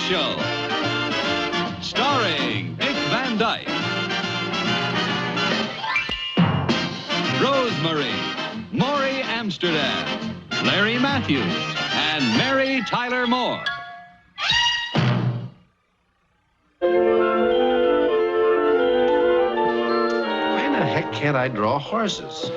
Show. Starring Dick Van Dyke, Rosemary, Morey Amsterdam, Larry Mathews, and Mary Tyler Moore. Why in the heck can't I draw horses?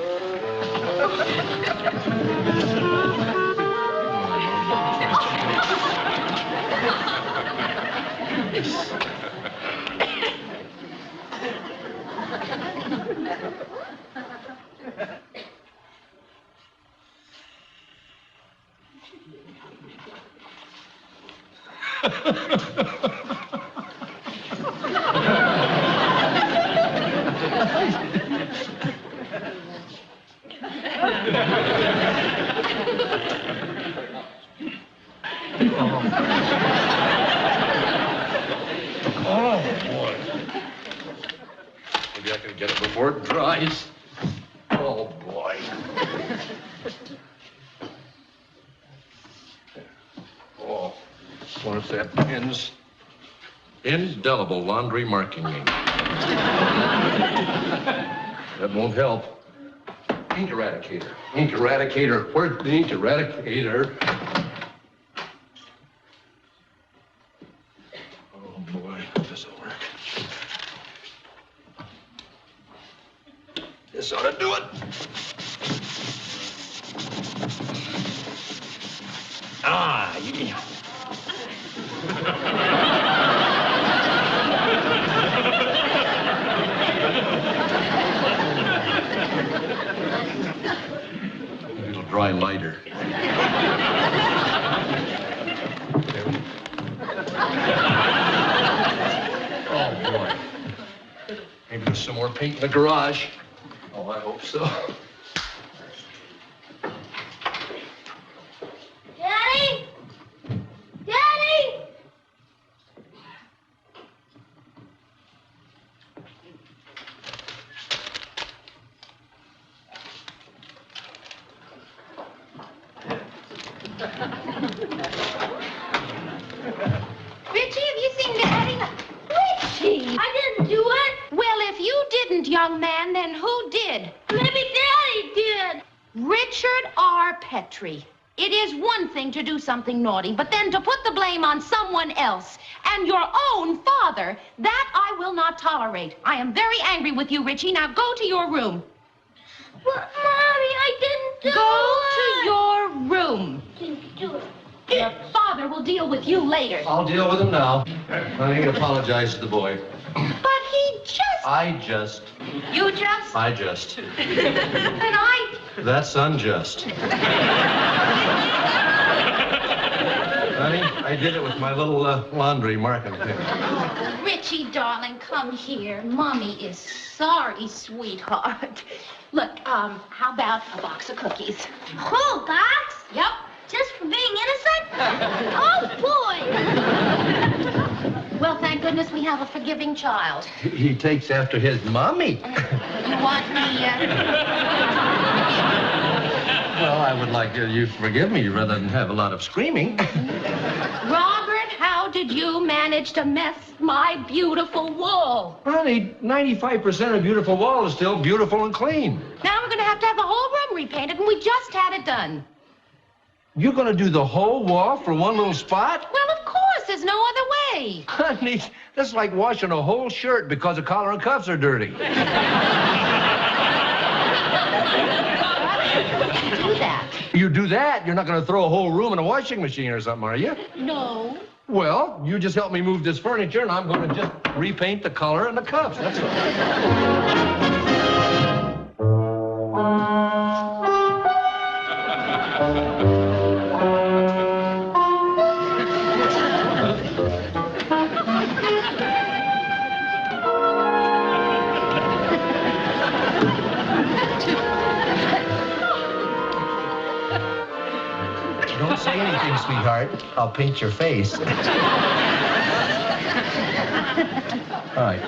Oh, boy. Maybe I can get it before it dries. Oh, boy. Oh, what's that? Pins. Indelible laundry marking ink. That won't help. Ink eradicator. Ink eradicator. Where's the ink eradicator? Oh, boy. This'll work. This ought to do it. Ah, yeah. It'll dry lighter. Oh, boy. Maybe there's some more paint in the garage. Oh, I hope so. Daddy? Daddy? Ritchie, have you seen Daddy? Ritchie! I didn't do it. Well, if you didn't, young man, then who did? Maybe Daddy did. Richard R. Petrie. It is one thing to do something naughty, but then to put the blame on someone else and your own father, that I will not tolerate. I am very angry with you, Ritchie. Now go to your room. But, Mommy, I didn't do Go it. to your room. Didn't do it. Your father will deal with you later. I'll deal with him now. I need to apologize to the boy. But he just... You just. And I... That's unjust. Honey, I did it with my little laundry marking pen. Oh, Ritchie, darling, come here. Mommy is sorry, sweetheart. Look, how about a box of cookies? Whole box? Yep. Just for being innocent? Oh, boy. Well, thank goodness we have a forgiving child. He takes after his mommy. You want me, Well, I would like you to forgive me rather than have a lot of screaming. Robert, how did you manage to mess my beautiful wall? Honey, 95% of beautiful wall is still beautiful and clean. Now we're going to have the whole room repainted, and we just had it done. You're going to do the whole wall for one little spot? Well, of course. There's no other way. Honey, that's like washing a whole shirt because the collar and cuffs are dirty. Do that. You do that, you're not going to throw a whole room in a washing machine or something, are you? No. Well, you just help me move this furniture, and I'm going to just repaint the collar and the cuffs. That's all. Don't say anything, sweetheart. I'll paint your face. All right.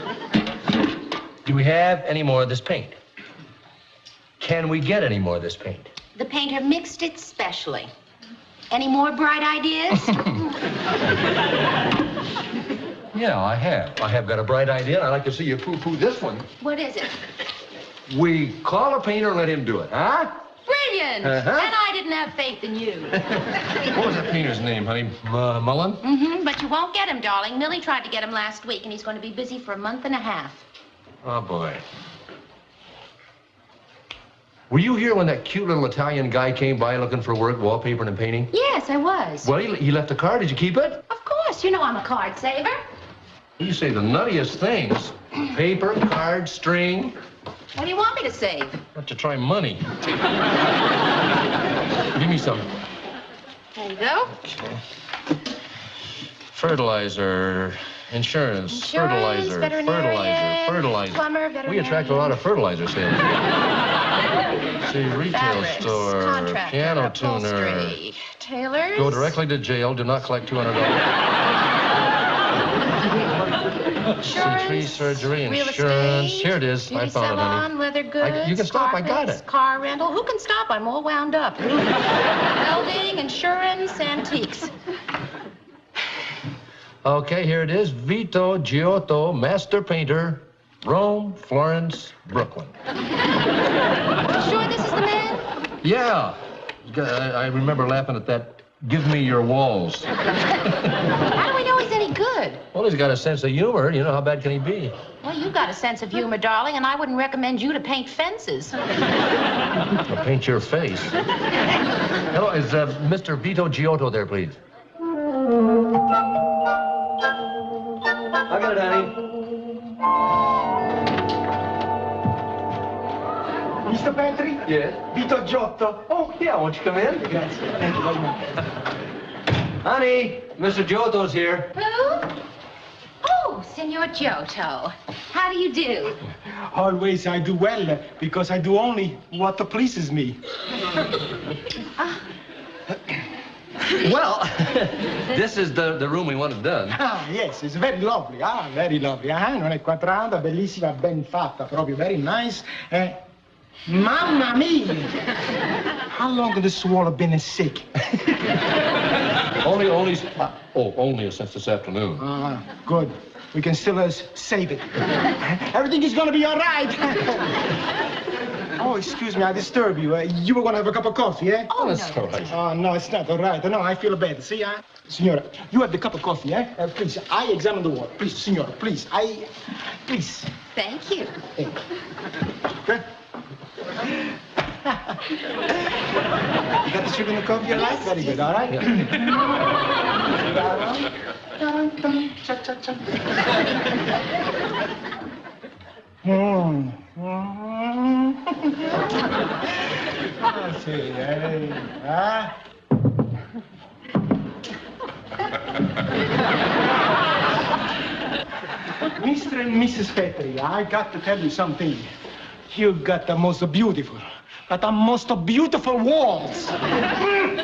Do we have any more of this paint? Can we get any more of this paint? The painter mixed it specially. Any more bright ideas? Yeah, I have. I have got a bright idea, and I'd like to see you poo-poo this one. What is it? We call a painter and let him do it, huh? Brilliant! Uh-huh. And I didn't have faith in you. What was that painter's name, honey? Mullen? Mm-hmm, but you won't get him, darling. Millie tried to get him last week, and he's going to be busy for a month and a half. Oh, boy. Were you here when that cute little Italian guy came by looking for work, wallpapering and painting? Yes, I was. Well, he left a card. Did you keep it? Of course. You know I'm a card saver. You say the nuttiest things. Paper, card, string. What do you want me to save? Not to try money. Give me some. There you go. Okay. Fertilizer, insurance, fertilizer, fertilizer. Plumber, veterinarian. We attract a lot of fertilizer sales. See, retail Fabrics, store, contractor, piano tuner. upholstery, tailors. Go directly to jail. Do not collect $200. Insurance, tree surgery, real insurance. estate, Here it is. beauty I found it, honey. salon, leather goods. You can stop. I got carpets, it. Car rental. Who can stop? I'm all wound up. Welding, insurance, antiques. Okay, here it is. Vito, Giotto, master painter, Rome, Florence, Brooklyn. Sure this is the man? Yeah. I remember laughing at that. Give me your walls. How do we know he's any good? Well, he's got a sense of humor. You know, how bad can he be? Well, you've got a sense of humor, darling, and I wouldn't recommend you to paint fences. I'll paint your face. Hello, is Mr. Vito Giotto there, please? I got it, honey. Mr. Petrie? Yes? Vito Giotto. Oh, yeah, won't you come in? Grazie. Thank you very much. Honey, Mr. Giotto's here. Who? Oh, Signor Giotto. How do you do? Always I do well because I do only what pleases me. Well, this is the room we wanted done. Ah, yes, it's very lovely. Ah, very lovely. Ah, non è quadrata, bellissima, ben fatta, proprio very nice. Mamma mia! How long has this wall been sick? Only since this afternoon. Ah, good. We can still save it. Everything is gonna be all right. Oh, excuse me, I disturb you. You were gonna have a cup of coffee, eh? Oh, that's all right. Oh, no, it's not all right. No, I feel bad. See, Signora, you have the cup of coffee, eh? Please, I examine the wall. Please, Signora, please. Please. Thank you. Okay. You got the sugar in the coffee, all right? Very good, all right? See, Mr. and Mrs. Petrie, I got to tell you something. You got the most beautiful walls. Thank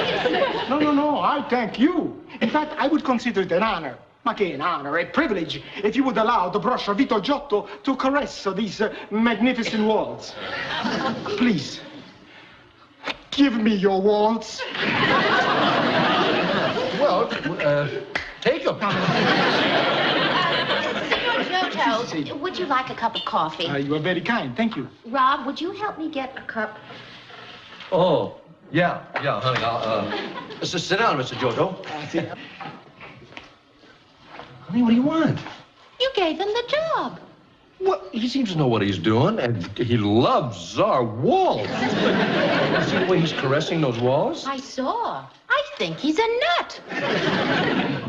you, sir. No, I thank you. In fact, I would consider it an honor. Ma che an honor, a privilege, if you would allow the brush of Vito Giotto to caress these magnificent walls. Please, give me your walls. Well, take them. Giotto, would you like a cup of coffee? You are very kind, thank you. Rob, would you help me get a cup? Oh, yeah, honey. I'll, sit down, Mr. Giotto. Honey, what do you want? You gave him the job. Well, he seems to know what he's doing, and he loves our walls. See the way he's caressing those walls? I saw. I think he's a nut.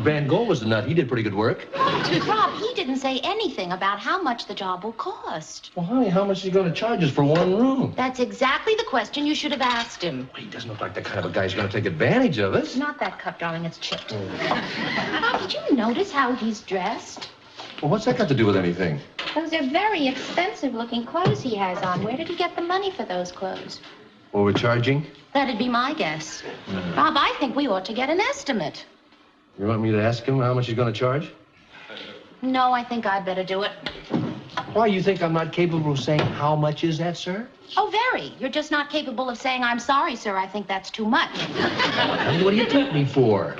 Van Gogh was the nut. He did pretty good work. Rob, he didn't say anything about how much the job will cost. Well, honey, how much is he going to charge us for one room? That's exactly the question you should have asked him. Well, he doesn't look like the kind of a guy who's going to take advantage of us. Not that cup, darling. It's chipped. Rob, did you notice how he's dressed? Well, what's that got to do with anything? Those are very expensive-looking clothes he has on. Where did he get the money for those clothes? Well, we're charging? That'd be my guess. Rob, I think we ought to get an estimate. You want me to ask him how much he's going to charge? No, I think I'd better do it. Why, you think I'm not capable of saying how much is that, sir? Oh, very. You're just not capable of saying, I'm sorry, sir. I think that's too much. Honey, what do you take me for?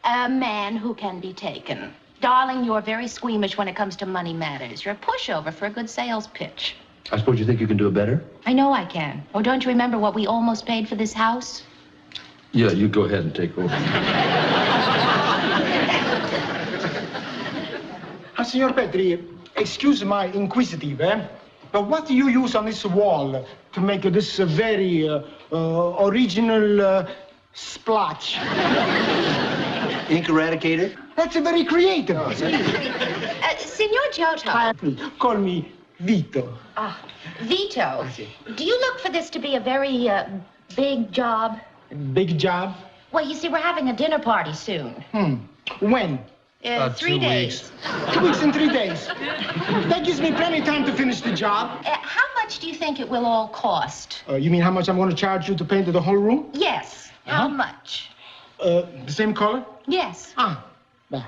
A man who can be taken. Darling, you're very squeamish when it comes to money matters. You're a pushover for a good sales pitch. I suppose you think you can do it better? I know I can. Oh, don't you remember what we almost paid for this house? Yeah, you go ahead and take over. Signor Petrie, excuse my inquisitive, but what do you use on this wall to make this very original splotch? Ink eradicator? That's very creative. Signor Giotto. Please, call me Vito. Vito, do you look for this to be a very big job? Big job? Well, you see, we're having a dinner party soon. When? 3 days. 2 weeks and 3 days. That gives me plenty of time to finish the job. How much do you think it will all cost? You mean how much I'm going to charge you to paint the whole room? Yes. How much? The same color? Yes. Well,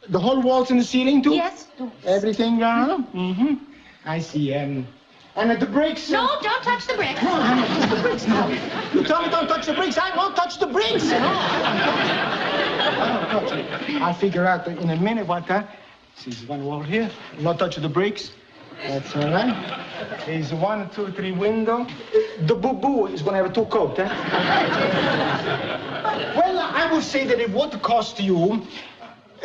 the whole walls and the ceiling, too? Yes. Everything, I see, and at the bricks... No, don't touch the bricks. No, I don't touch the bricks, no. You tell me don't touch the bricks, I won't touch the bricks. No, I don't touch it. I'll figure out in a minute what, See, there's one wall here. Not touch the bricks. That's all right. There's 1, 2, 3 window. The boo-boo is going to have 2 coats, Well, I would say that it would cost you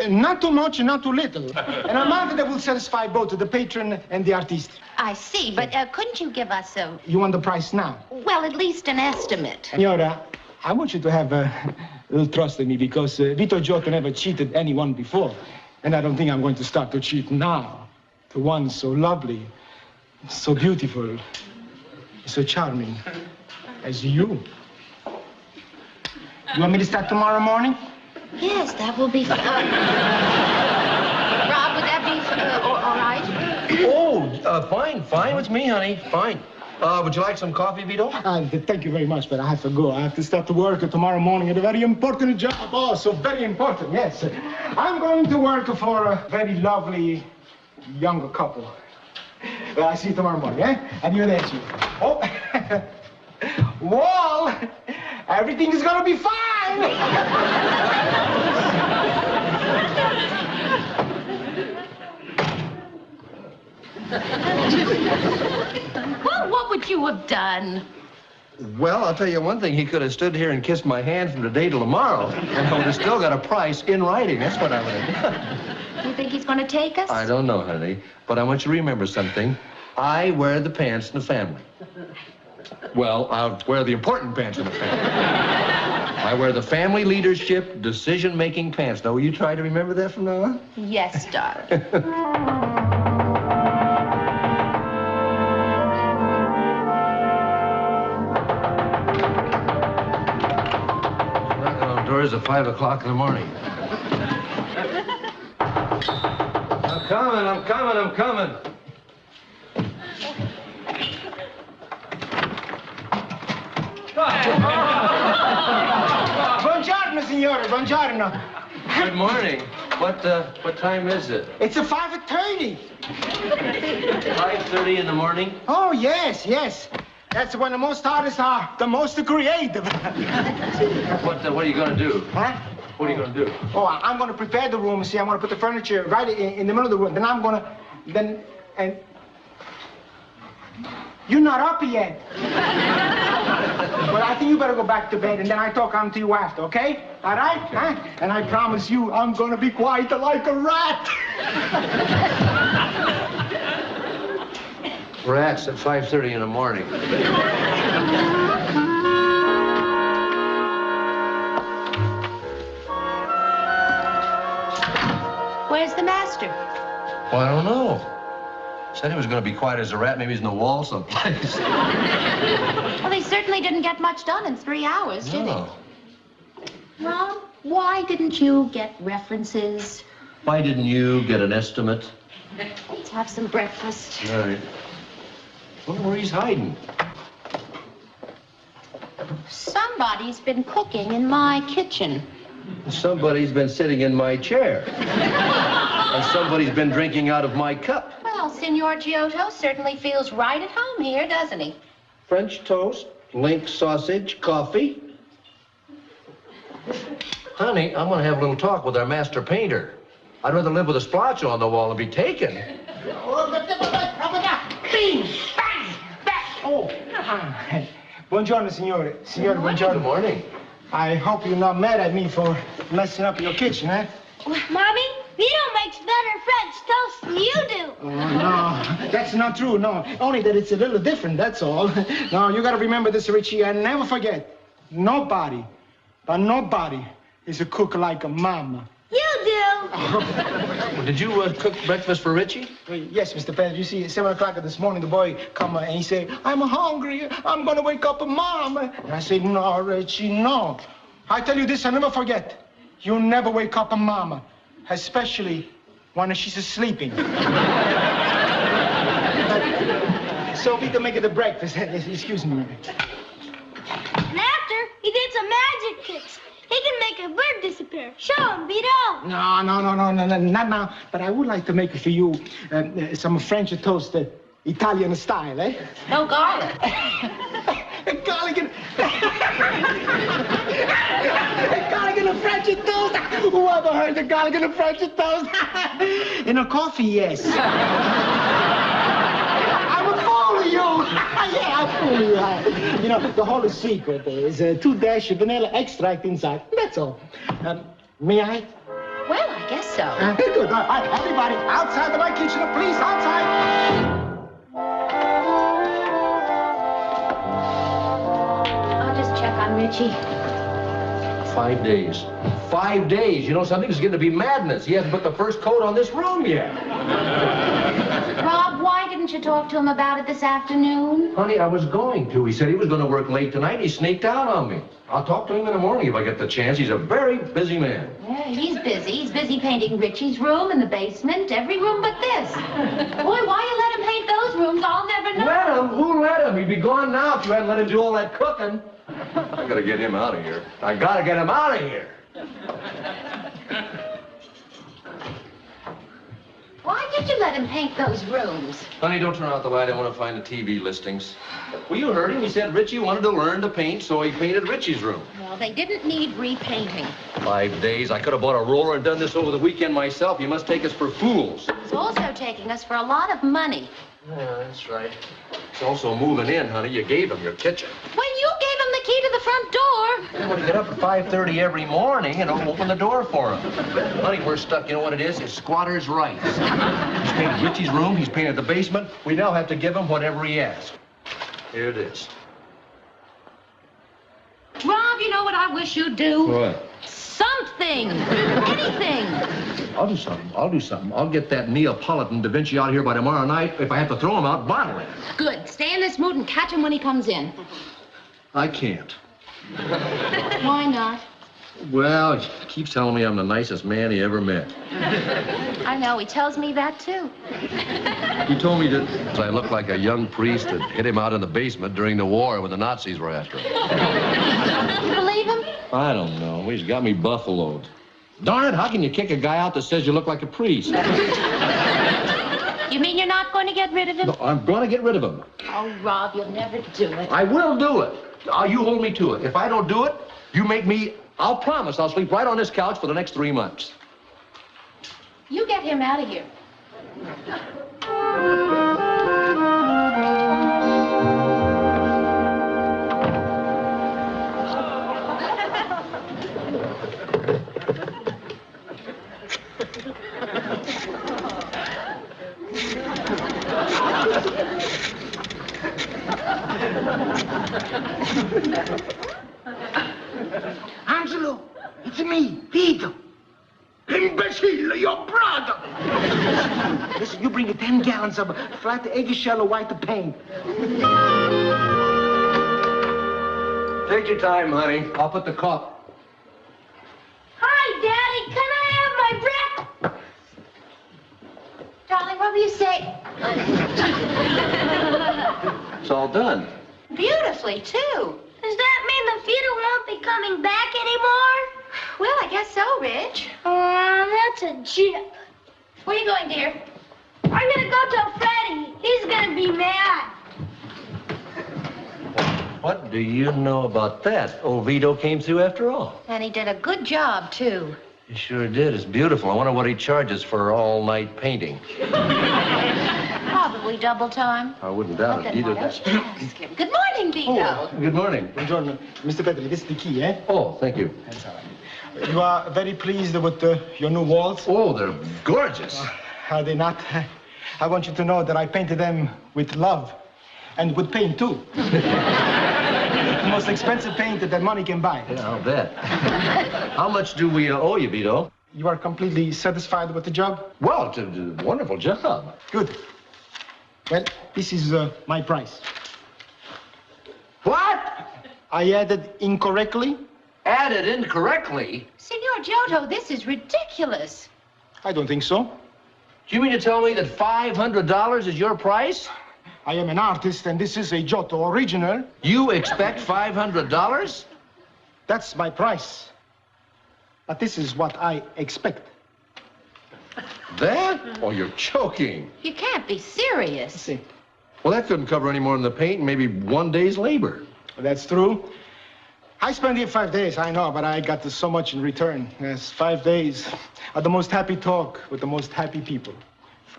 not too much, not too little. An amount that will satisfy both the patron and the artist. I see, but couldn't you give us a... You want the price now? Well, at least an estimate. Signora, I want you to have a little trust in me because Vito Giotto never cheated anyone before. And I don't think I'm going to start to cheat now. To one so lovely, so beautiful, so charming as you. You want me to start tomorrow morning? Yes, that will be fun. Rob, would that be all right? Fine with me, honey. Fine. Would you like some coffee, Vito? Thank you very much, but I have to go. I have to start to work tomorrow morning at a very important job. Oh, so very important, yes. I'm going to work for a very lovely young couple. Well, I see you tomorrow morning, Arrivederci. Oh, well, everything is going to be fine. Well, what would you have done? Well, I'll tell you one thing. He could have stood here and kissed my hand from today till tomorrow, and I would have still got a price in writing. That's what I would have done. Do you think he's going to take us? I don't know, honey, but I want you to remember something. I wear the pants in the family. Well, I'll wear the important pants in the family. I wear the family leadership, decision-making pants. Now, will you try to remember that from now on? Yes, darling. Doors at 5 o'clock in the morning. I'm coming. Buongiorno, signore, buongiorno. Good morning. What time is it? It's 5:30. 5:30 in the morning? Oh, yes. That's when the most artists are the most creative. What are you going to do? Huh? What are you going to do? Oh, I'm going to prepare the room. See, I'm going to put the furniture right in the middle of the room. Then I'm going to... And... You're not up yet. Well, I think you better go back to bed, and then I talk on to you after, okay? All right? Huh? And I promise you, I'm going to be quiet like a rat. Rats at 5:30 in the morning. Where's the master? Well, I don't know. Said he was going to be quiet as a rat. Maybe he's in the wall someplace. Well, he certainly didn't get much done in 3 hours, did he? Rob, why didn't you get references? Why didn't you get an estimate? Let's have some breakfast. All right. Wonder where he's hiding. Somebody's been cooking in my kitchen. Somebody's been sitting in my chair. And somebody's been drinking out of my cup. Well, Signor Giotto certainly feels right at home here, doesn't he? French toast, link sausage, coffee. Honey, I'm gonna have a little talk with our master painter. I'd rather live with a splotch on the wall and be taken. Oh. Buongiorno, signore. Signore, buongiorno. Good morning. I hope you're not mad at me for messing up your kitchen, eh? Mommy, Vito makes better French toast than you do. Oh, no, that's not true, no. Only that it's a little different, that's all. No, you gotta remember this, Ritchie, and never forget. Nobody, but nobody is a cook like a mama. You do. Did you cook breakfast for Ritchie? Yes, Mr. Petrie. You see, at 7 o'clock this morning, the boy come and he said, I'm hungry. I'm going to wake up a mom. And I said, no, Ritchie, no. I tell you this, I never forget. You never wake up a mama, especially when she's sleeping. So we can make it the breakfast. Excuse me. And after, he did some magic tricks. He can make a bird disappear. Show him, Vito. No, not now. But I would like to make for you some French toast, Italian style, eh? No garlic. Garlic and... garlic and a French toast. Who ever heard of garlic and a French toast? In a coffee, yes. I will fool you. Yeah, I'll fool you. You know, the whole secret is 2 dash of vanilla extract inside. That's all. May I? Well, I guess so. Good. All right, everybody, outside of my kitchen, please, outside. I'll just check on Ritchie. 5 days. 5 days. You know something? It's going to be madness. He hasn't put the first coat on this room yet. Rob, why didn't you talk to him about it this afternoon? Honey, I was going to. He said he was going to work late tonight. He sneaked out on me. I'll talk to him in the morning if I get the chance. He's a very busy man. Yeah, he's busy. He's busy painting Ritchie's room and the basement, every room but this. Boy, why you let him paint those rooms, I'll never know. Let him? Who let him? He'd be gone now if you hadn't let him do all that cooking. I gotta get him out of here. I gotta get him out of here. Why did you let him paint those rooms? Honey, don't turn out the light. I want to find the TV listings. Well, you heard him. He said Ritchie wanted to learn to paint, so he painted Ritchie's room. Well, they didn't need repainting. 5 days. I could have bought a roller and done this over the weekend myself. You must take us for fools. It's also taking us for a lot of money. Yeah, that's right. It's also moving in, honey. You gave him your kitchen. When you gave him the key to the front door. I'm going to get up at 5:30 every morning and open the door for him. Honey, we're stuck. You know what it is? It's squatter's rights. He's painted Ritchie's room. He's painted the basement. We now have to give him whatever he asks. Here it is. Rob, you know what I wish you'd do? What? Something. Anything. I'll do something. I'll get that Neapolitan Da Vinci out here by tomorrow night. If I have to throw him out bodily. Good. Stay in this mood and catch him when he comes in. I can't. Why not? Well, he keeps telling me I'm the nicest man he ever met. I know. He tells me that, too. He told me that I look like a young priest that hid him out in the basement during the war when the Nazis were after him. You believe him? I don't know. He's got me buffaloed. Darn it, how can you kick a guy out that says you look like a priest? You mean you're not going to get rid of him? No, I'm going to get rid of him. Oh, Rob, you'll never do it. I will do it. You hold me to it. If I don't do it, you make me... I'll promise I'll sleep right on this couch for the next 3 months. You get him out of here. Angelo, it's me, Vito. Imbecile, your brother. Listen, you bring 10 gallons of flat eggshell white paint. Take your time, honey. I'll put the cup. Hi, Daddy. Can I have my breath? Darling, what will you say? It's all done. Beautifully, too. Does that mean the Vito won't be coming back anymore? Well, I guess so, Rich. That's a joke. Where are you going, dear? I'm gonna go tell Freddie. He's gonna be mad. What do you know about that? Old Vito came through after all. And he did a good job, too. He sure did. It's beautiful. I wonder what he charges for all-night painting. Probably double time. I wouldn't doubt it either. Ask him. Good morning, Vito. Good morning. Buongiorno. Mr. Petrie, this is the key, eh? Oh, thank you. That's all right. You are very pleased with your new walls? Oh, they're gorgeous. Are they not? I want you to know that I painted them with love and with paint, too. The most expensive paint that money can buy. Yeah, I'll bet. How much do we owe you, Vito? You are completely satisfied with the job? Well, it's a wonderful job. Good. Well, this is my price. What? I added incorrectly? Added incorrectly? Signor Giotto, this is ridiculous. I don't think so. Do you mean to tell me that $500 is your price? I am an artist, and this is a Giotto original. You expect $500? That's my price. But this is what I expect. That? Oh, you're joking. You can't be serious. See, Well, that couldn't cover any more than the paint and maybe one day's labor. that's true. I spent here 5 days, I know, but I got so much in return. Yes, 5 days of the most happy talk with the most happy people.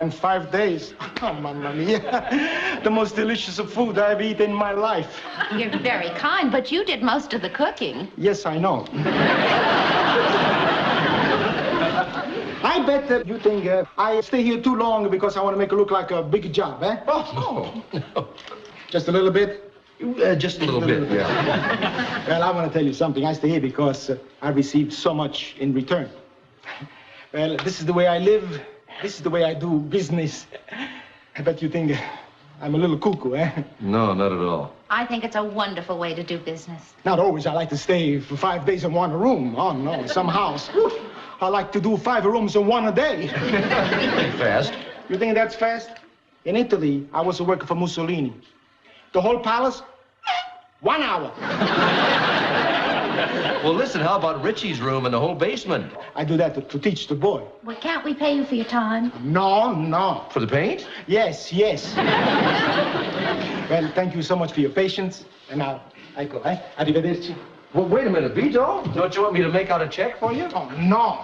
And 5 days, oh, mamma mia, the most delicious of food I've eaten in my life. You're very kind, but you did most of the cooking. Yes, I know. I bet that you think I stay here too long because I want to make it look like a big job, eh? Oh, no. Just a little bit? Just a little bit, yeah. Well, I want to tell you something. I stay here because I received so much in return. Well, this is the way I live. This is the way I do business. I bet you think I'm a little cuckoo, eh? No, not at all. I think it's a wonderful way to do business. Not always. I like to stay for 5 days in one room. Oh, no, some house. Whew. I like to do 5 rooms in one a day. Fast. You think that's fast? In Italy, I was working for Mussolini. The whole palace, 1 hour. Well, listen, how about Ritchie's room and the whole basement? I do that to teach the boy. Well, can't we pay you for your time? No, no. For the paint? Yes, yes. Well, thank you so much for your patience. And now, I go, eh? Arrivederci. Well, wait a minute, Vito. Don't you want me to make out a check for you? Oh, no.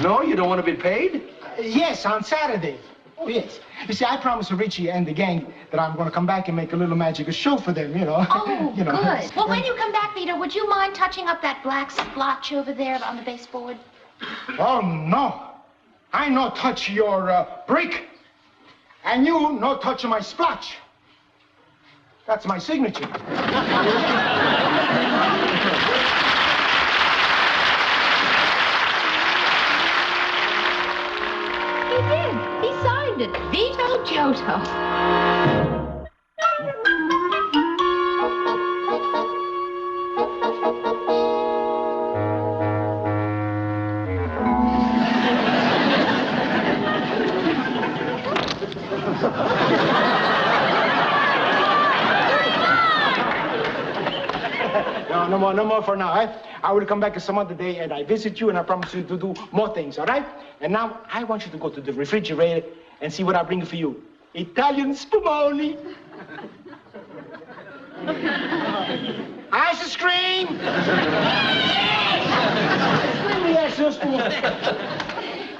No, you don't want to be paid? Yes, on Saturday. Oh, yes. You see, I promised Ritchie and the gang that I'm going to come back and make a little magic show for them, you know. Oh, You know. good. Well, when you come back, Vito, would you mind touching up that black splotch over there on the baseboard? Oh, no. I no touch your brick. And you no touch my splotch. That's my signature. He did. He signed it. Vito Giotto. No more for now, eh? I will come back some other day and I visit you and I promise you to do more things, all right? And now I want you to go to the refrigerator and see what I bring for you. Italian spumoni. Ice cream.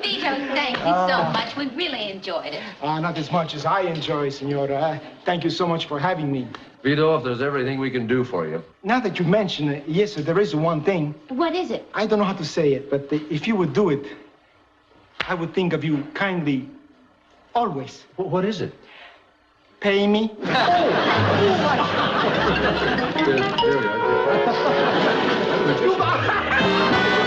Vito, thank you so much. We really enjoyed it. Not as much as I enjoy, Senora. Thank you so much for having me. Vito, if there's everything we can do for you. Now that you mention it, yes, there is one thing. What is it? I don't know how to say it, but if you would do it, I would think of you kindly, always. What is it? Pay me. There we are.